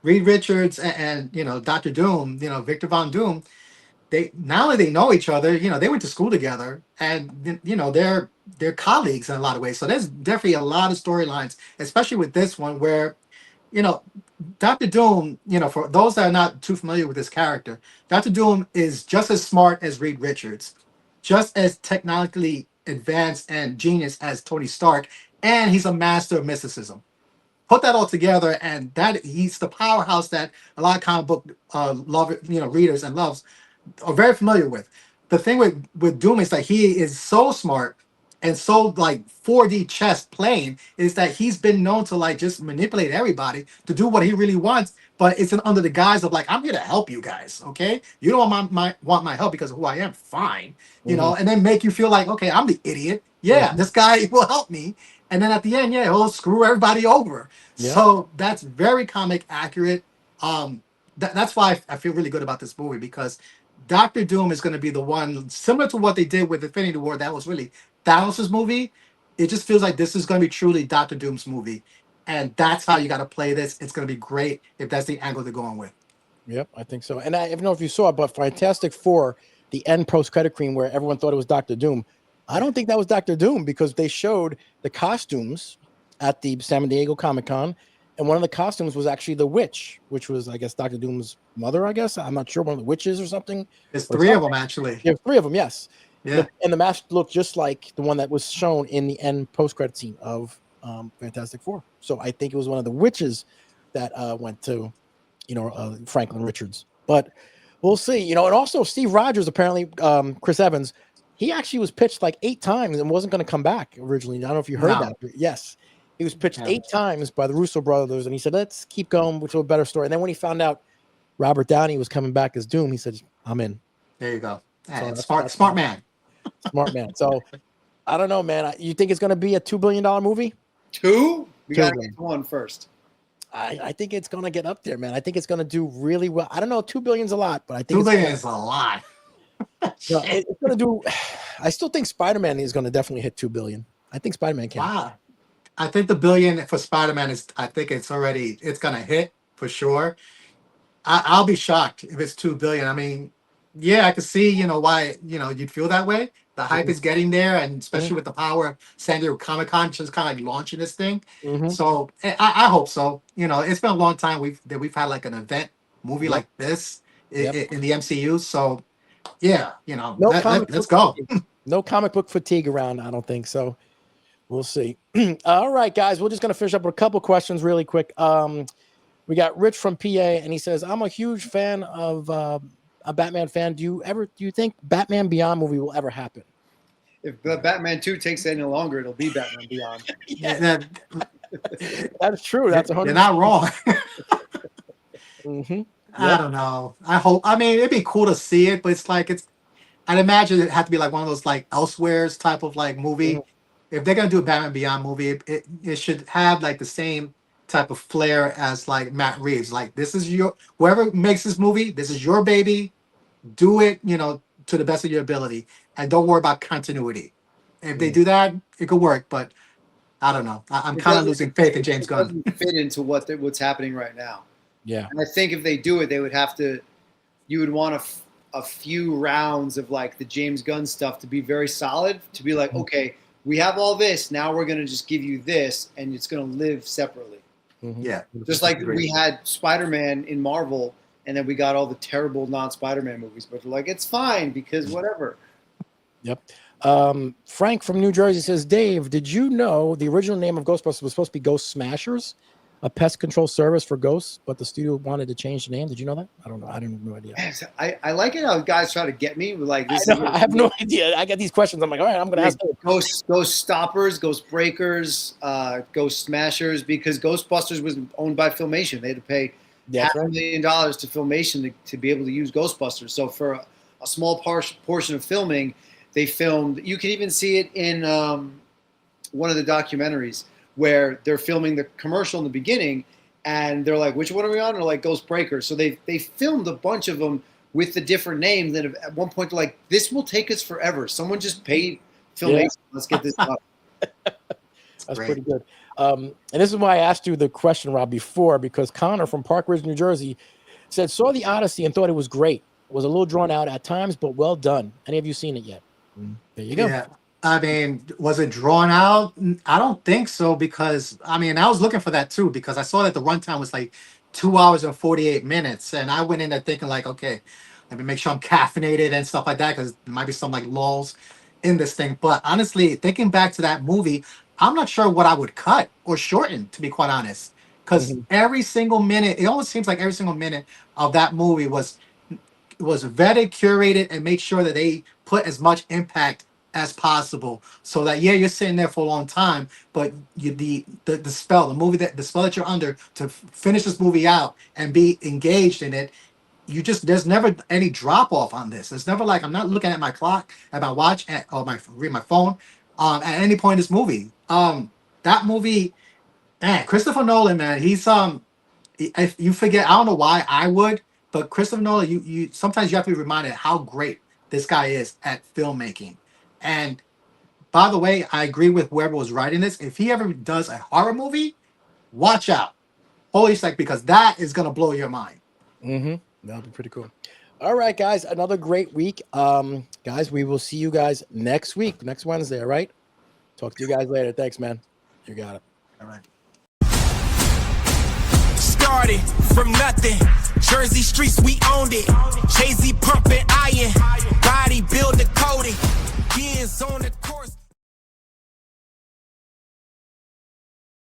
Reed Richards and Doctor Doom, Victor Von Doom, they not only they know each other, they went to school together, and they're colleagues in a lot of ways. So there's definitely a lot of storylines, especially with this one where you know Doctor Doom. For those that are not too familiar with this character, Doctor Doom is just as smart as Reed Richards, just as technologically advanced and genius as Tony Stark, and he's a master of mysticism. Put that all together, and that he's the powerhouse that a lot of comic book readers and loves are very familiar with. The thing with Doom is that he is so smart and so like 4D chess playing is that he's been known to like just manipulate everybody to do what he really wants, but it's under the guise of like, I'm here to help you guys, okay? You don't want my help because of who I am, fine, and then make you feel like, okay, I'm the idiot. Yeah, this guy will help me, and then at the end, yeah, he'll screw everybody over. Yeah. So that's very comic accurate. That's why I feel really good about this movie because Doctor Doom is going to be the one similar to what they did with Infinity War. That was really Thanos' movie. It just feels like this is going to be truly Doctor Doom's movie, and that's how you got to play this. It's going to be great if that's the angle they're going with. Yep, I think so. And I don't know if you saw it, but Fantastic Four, the end post-credit screen where everyone thought it was Doctor Doom. I don't think that was Doctor Doom because they showed the costumes at the San Diego Comic-Con, and one of the costumes was actually the witch, which was, I guess, Doctor Doom's mother, I guess. I'm not sure, one of the witches or something. There's three of them, actually. Yeah, three of them, yes. Yeah. And the mask looked just like the one that was shown in the end post-credit scene of Fantastic Four. So I think it was one of the witches that went to Franklin Richards, but we'll see. And also Steve Rogers, apparently, Chris Evans, he actually was pitched like 8 times and wasn't going to come back originally. I don't know if you heard that. Yes, he was pitched 8 times by the Russo brothers, and he said, "Let's keep going with a better story." And then when he found out Robert Downey was coming back as Doom, he said, "I'm in." There you go. So smart man. Smart man. So I don't know, man. You think it's going to be a $2 billion movie? 2? We got to get to 1 first. I think it's going to get up there, man. I think it's going to do really well. I don't know. 2 billion's a lot, but I think 2 billion is a lot. It's going to do. I still think Spider-Man is going to definitely hit 2 billion. I think Spider-Man can. Wow. I think the billion for Spider-Man is. I think it's gonna hit for sure. I'll be shocked if it's 2 billion. I mean, yeah, I can see why you'd feel that way. The hype is getting there, and especially with the power of San Diego Comic Con just kind of like launching this thing. Mhm. So I hope so. It's been a long time we've had like an event movie Yep. like this Yep. in the MCU. So yeah, No comic let's book go. fatigue. No comic book fatigue around, I don't think so. We'll see. All right, guys, we're just gonna finish up with a couple questions really quick. We got Rich from PA, and he says, "I'm a huge fan of a Batman fan. Do you think Batman Beyond movie will ever happen?" If the Batman 2 takes any longer, it'll be Batman Beyond. Yeah, That's true. That's you're not wrong. Mm-hmm. I don't know. I mean, it'd be cool to see it, but I'd imagine it had to be like one of those like Elsewhere's type of like movie. Mhm. If they're gonna do a Batman Beyond movie, it should have like the same type of flair as like Matt Reeves. Like, this is whoever makes this movie, this is your baby. Do it, to the best of your ability, and don't worry about continuity. If they do that, it could work. But I don't know. I'm kind of losing faith in James It Gunn. doesn't fit into what's happening right now. Yeah. And I think if they do it, they would have to. You would want a few rounds of like the James Gunn stuff to be very solid. To be like, okay, we have all this. Now we're gonna just give you this, and it's gonna live separately. Mhm. Yeah, Just like we had Spider-Man in Marvel, and then we got all the terrible non-Spider-Man movies. But they're like, it's fine because whatever. Yep. Frank from New Jersey says, "Dave, did you know the original name of Ghostbusters was supposed to be Ghost Smashers, a pest control service for ghosts, but the studio wanted to change the name? Did you know that? I don't know. I didn't have no idea. I like it how guys try to get me with like this. I have no idea. I get these questions. I'm like, all right, I'm going to ask them. Ghost Stoppers, Ghost Breakers, Ghost Smashers, because Ghostbusters was owned by Filmation. They had to pay That's right. $500,000 to Filmation to be able to use Ghostbusters. So for a small portion of filming, they filmed. You can even see it in one of the documentaries where they're filming the commercial in the beginning, and they're like, "Which one are we on?" They're like, "Ghost Breakers." So they filmed a bunch of them with the different names. And at one point, they're like, "This will take us forever. Someone just paid Filmation. Yeah. Let's get this up." That's great. pretty good. And this is why I asked you the question, Rob, before, because Connor from Park Ridge, New Jersey, said, "Saw the Odyssey and thought it was great. It was a little drawn out at times, but well done. Any of you seen it yet?" There you go. Yeah. I mean, was it drawn out? I don't think so, because I was looking for that too, because I saw that the runtime was like 2 hours and 48 minutes. And I went in there thinking like, okay, let me make sure I'm caffeinated and stuff like that, because there might be some like lulls in this thing. But honestly, thinking back to that movie, I'm not sure what I would cut or shorten, to be quite honest. Because every single minute, it almost seems like every single minute of that movie was vetted, curated, and made sure that they put as much impact as possible, so that you're sitting there for a long time, but the spell that you're under to finish this movie out and be engaged in it, there's never any drop off on this. It's never like I'm not looking at my clock, at my watch, or read my phone at any point in this movie. That movie, man, Christopher Nolan, man, he's if you forget, I don't know why I would, but Christopher Nolan, you sometimes you have to be reminded how great this guy is at filmmaking. And by the way, I agree with whoever was writing this. If he ever does a horror movie, watch out. Holy shit, because that is going to blow your mind. That'll be pretty cool. All right, guys, another great week. Guys, we will see you guys next week, next Wednesday, all right? Talk to you guys later. Thanks, man. You got it. All right. Started from nothing. Jersey streets, we owned it. Jay-Z pumping iron. Body builder coding. Years on the course.